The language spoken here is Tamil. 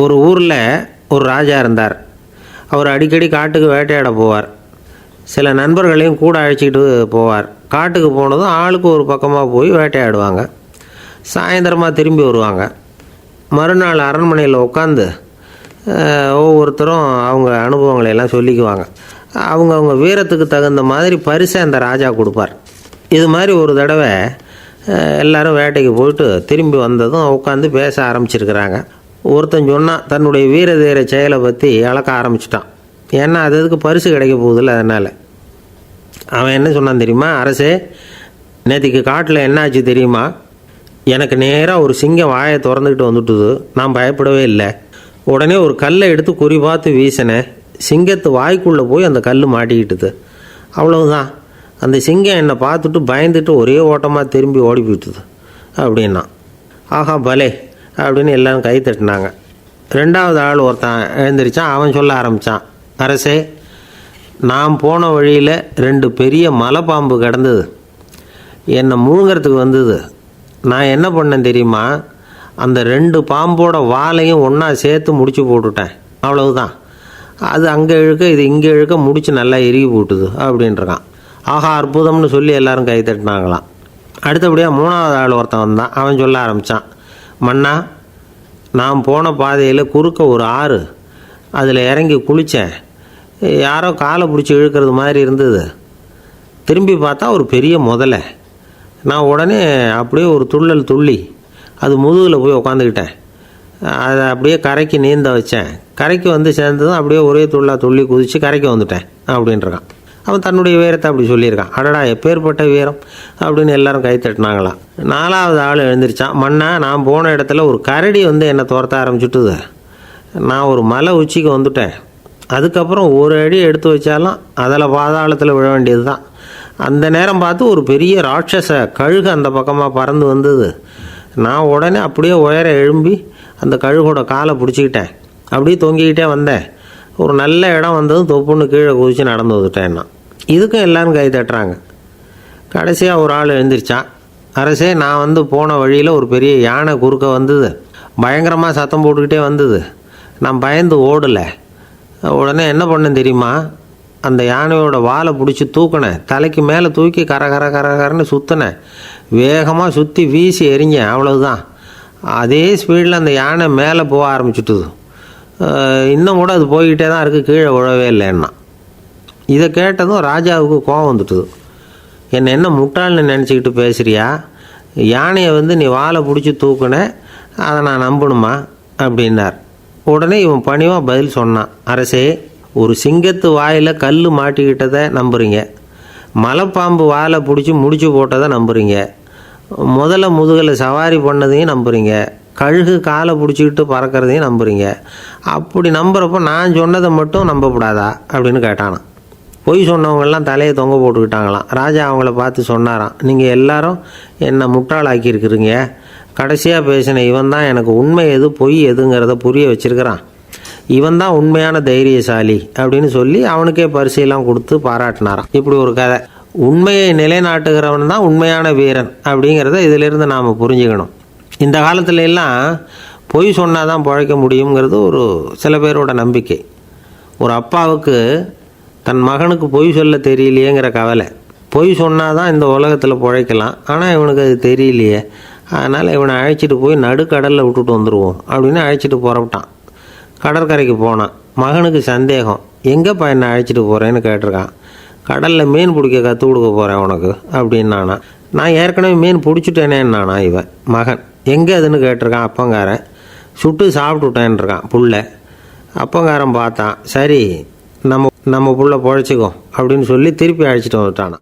ஒரு ஊரில் ஒரு ராஜா இருந்தார். அவர் அடிக்கடி காட்டுக்கு வேட்டையாட போவார். சில நண்பர்களையும் கூட அழைச்சிக்கிட்டு போவார். காட்டுக்கு போனதும் ஆளுக்கு ஒரு பக்கமாக போய் வேட்டையாடுவாங்க. சாயந்தரமாக திரும்பி வருவாங்க. மறுநாள் அரண்மனையில் உட்காந்து ஒவ்வொருத்தரும் அவங்க அனுபவங்களை எல்லாம் சொல்லிக்குவாங்க. அவங்கவுங்க வீரத்துக்கு தகுந்த மாதிரி பரிசை அந்த ராஜா கொடுப்பார். இது மாதிரி ஒரு தடவை எல்லோரும் வேட்டைக்கு போயிட்டு திரும்பி வந்ததும் உட்காந்து பேச ஆரம்பிச்சிருக்கிறாங்க. ஒருத்தன் சொன்னான், தன்னுடைய வீர தீர செயலை பற்றி அளக்க ஆரம்பிச்சிட்டான். ஏன்னா அதுக்கு பரிசு கிடைக்க போகுதில்ல. அதனால் அவன் என்ன சொன்னான் தெரியுமா? அரசே, நேற்றுக்கு காட்டில் என்ன ஆச்சு தெரியுமா? எனக்கு நேராக ஒரு சிங்கம் வாயை திறந்துக்கிட்டு வந்துட்டுது. நான் பயப்படவே இல்லை. உடனே ஒரு கல்லை எடுத்து குறி பார்த்து வீசினேன். சிங்கத்து வாய்க்குள்ளே போய் அந்த கல் மாட்டிக்கிட்டுது. அவ்வளவுதான். அந்த சிங்கம் என்னை பார்த்துட்டு பயந்துட்டு ஒரே ஓட்டமாக திரும்பி ஓடி போயிட்டுது அப்படின்னா. ஆஹா பலே அப்படின்னு எல்லோரும் கை தட்டினாங்க. ரெண்டாவது ஆள் ஒருத்தன் எழுந்திரிச்சான். அவன் சொல்ல ஆரம்பித்தான், அரசே, நான் போன வழியில் 2 பெரிய மலைப்பாம்பு கிடந்தது. என்னை முழுங்கிறதுக்கு வந்தது. நான் என்ன பண்ணேன் தெரியுமா? அந்த 2 பாம்போட வாலையும் ஒன்றா சேர்த்து முடிச்சு போட்டுட்டேன். அவ்வளவுதான். அது அங்கே இழுக்க இது இங்கே இழுக்க முடிச்சு நல்லா இறுகி போட்டுது அப்படின்றான். ஆஹா அற்புதம்னு சொல்லி எல்லோரும் கை தட்டினாங்களாம். அடுத்தபடியாக 3வது ஆள் ஒருத்தன் வந்தான். அவன் சொல்ல ஆரம்பித்தான், மன்னா, நான் போன பாதையில் குறுக்க ஒரு ஆறு. அதில் இறங்கி குளித்தேன். யாரோ காலை பிடிச்சி இழுக்கிறது மாதிரி இருந்தது. திரும்பி பார்த்தா ஒரு பெரிய முதலை. நான் உடனே அப்படியே ஒரு துள்ளல் துள்ளி அது முதுகில் போய் உக்காந்துக்கிட்டேன். அதை அப்படியே கரைக்கு நீந்த வச்சேன். கரைக்கு வந்து சேர்ந்ததும் அப்படியே ஒரே துள்ளி குதித்து கரைக்கு வந்துட்டேன் அப்படின்றான். அவன் தன்னுடைய வீரத்தை அப்படி சொல்லியிருக்கான். அடடா எப்பேற்பட்ட வீரம் அப்படின்னு எல்லாரும் கை தட்டினாங்களாம். 4வது ஆள் எழுந்திரிச்சான். மன்னா, நான் போன இடத்துல ஒரு கரடி வந்து என்னை துரத்த ஆரம்பிச்சுட்டுது. நான் ஒரு மலை உச்சிக்கு வந்துட்டேன். அதுக்கப்புறம் ஒரு அடி எடுத்து வச்சாலும் அதில் பாதாளத்தில் விழ வேண்டியது தான். அந்த நேரம் பார்த்து ஒரு பெரிய ராட்சச கழுகு அந்த பக்கமாக பறந்து வந்தது. நான் உடனே அப்படியே உயர எழும்பி அந்த கழுகோட காலை பிடிச்சிக்கிட்டேன். அப்படியே தொங்கிக்கிட்டே வந்தேன். ஒரு நல்ல இடம் வந்ததும் தொப்புன்னு கீழே குதித்து நடந்து வந்துட்டேன்னா. இதுக்கும் எல்லோரும் கை தட்டுறாங்க. கடைசியாக ஒரு ஆள் எழுந்திரிச்சான். அரசே, நான் வந்து போன வழியில் ஒரு பெரிய யானை குறுக்க வந்தது. பயங்கரமாக சத்தம் போட்டுக்கிட்டே வந்தது. நான் பயந்து ஓடலை. உடனே என்ன பண்ணேன் தெரியுமா? அந்த யானையோட வாலை பிடிச்சி தூக்கினேன். தலைக்கு மேலே தூக்கி கரன்னு சுற்றினேன். வேகமாக சுற்றி வீசி எறிஞ்சேன். அவ்வளவுதான். அதே ஸ்பீடில் அந்த யானை மேலே போக ஆரம்பிச்சுட்டுது. இன்னும் கூட அது போய்கிட்டே தான் இருக்குது, கீழே விழவே இல்லைன்னா. இதை கேட்டதும் ராஜாவுக்கு கோபம் வந்துட்டுது. என்னை என்ன முட்டாள்னு நினச்சிக்கிட்டு பேசுகிறியா? யானையை வந்து நீ வாலை பிடிச்சி தூக்குன, அதை நான் நம்பணுமா அப்படின்னார். உடனே இவன் பணிவாக பதில் சொன்னான், அரசே, ஒரு சிங்கத்து வாயில் கல் மாட்டிக்கிட்டதை நம்புறீங்க, மலைப்பாம்பு வாலை பிடிச்சி முடிச்சு போட்டதை நம்புறீங்க, முதல்ல முதுகில் சவாரி பண்ணதையும் நம்புறீங்க, கழுகு காலை பிடிச்சிக்கிட்டு பறக்கிறதையும் நம்புறீங்க. அப்படி நம்புகிறப்போ நான் சொன்னதை மட்டும் நம்பக்கூடாதா அப்படின்னு கேட்டானான். பொய் சொன்னவங்கெல்லாம் தலையை தொங்க போட்டுக்கிட்டாங்களாம். ராஜா அவங்கள பார்த்து சொன்னாராம், நீங்கள் எல்லாரும் என்னை முட்டாளாக்கியிருக்கிறீங்க. கடைசியாக பேசின இவன் தான் எனக்கு உண்மை எது பொய் எதுங்கிறத புரிய வச்சிருக்கிறான். இவன் தான் உண்மையான தைரியசாலி அப்படின்னு சொல்லி அவனுக்கே பரிசெல்லாம் கொடுத்து பாராட்டினாராம். இப்படி ஒரு கதை. உண்மையை நிலைநாட்டுகிறவன் தான் உண்மையான வீரன் அப்படிங்கிறத இதிலிருந்து நாம் புரிஞ்சுக்கணும். இந்த காலத்துல எல்லாம் பொய் சொன்னால் தான் பிழைக்க முடியுங்கிறது ஒரு சில பேரோட நம்பிக்கை. ஒரு அப்பாவுக்கு தன் மகனுக்கு பொய் சொல்ல தெரியலையேங்கிற கவலை. பொய் சொன்னால் தான் இந்த உலகத்தில் பிழைக்கலாம், ஆனால் இவனுக்கு அது தெரியலையே, அதனால் இவனை அழைச்சிட்டு போய் நடுக்கடலில் விட்டுட்டு வந்துடுவோம் அப்படின்னு அழைச்சிட்டு புறப்பட்டான். கடற்கரைக்கு போனான். மகனுக்கு சந்தேகம், எங்கேப்பா என்னை அழைச்சிட்டு போகிறேன்னு கேட்டிருக்கான். கடலில் மீன் பிடிக்க கற்றுக் கொடுக்க போகிறேன் உனக்கு அப்படின்னானா. நான் ஏற்கனவே மீன் பிடிச்சிட்டேனேன்னானா இவன் மகன். எங்கே அதுன்னு கேட்டிருக்கான். அப்பங்காரன். சுட்டு சாப்பிட்டுட்டேன்ருக்கான் புள்ள. அப்பங்காரன் பார்த்தான், சரி நம்ம புள்ள பிழைச்சிக்கோ அப்படின்னு சொல்லி திருப்பி அழைச்சிட்டு வந்துட்டானான்.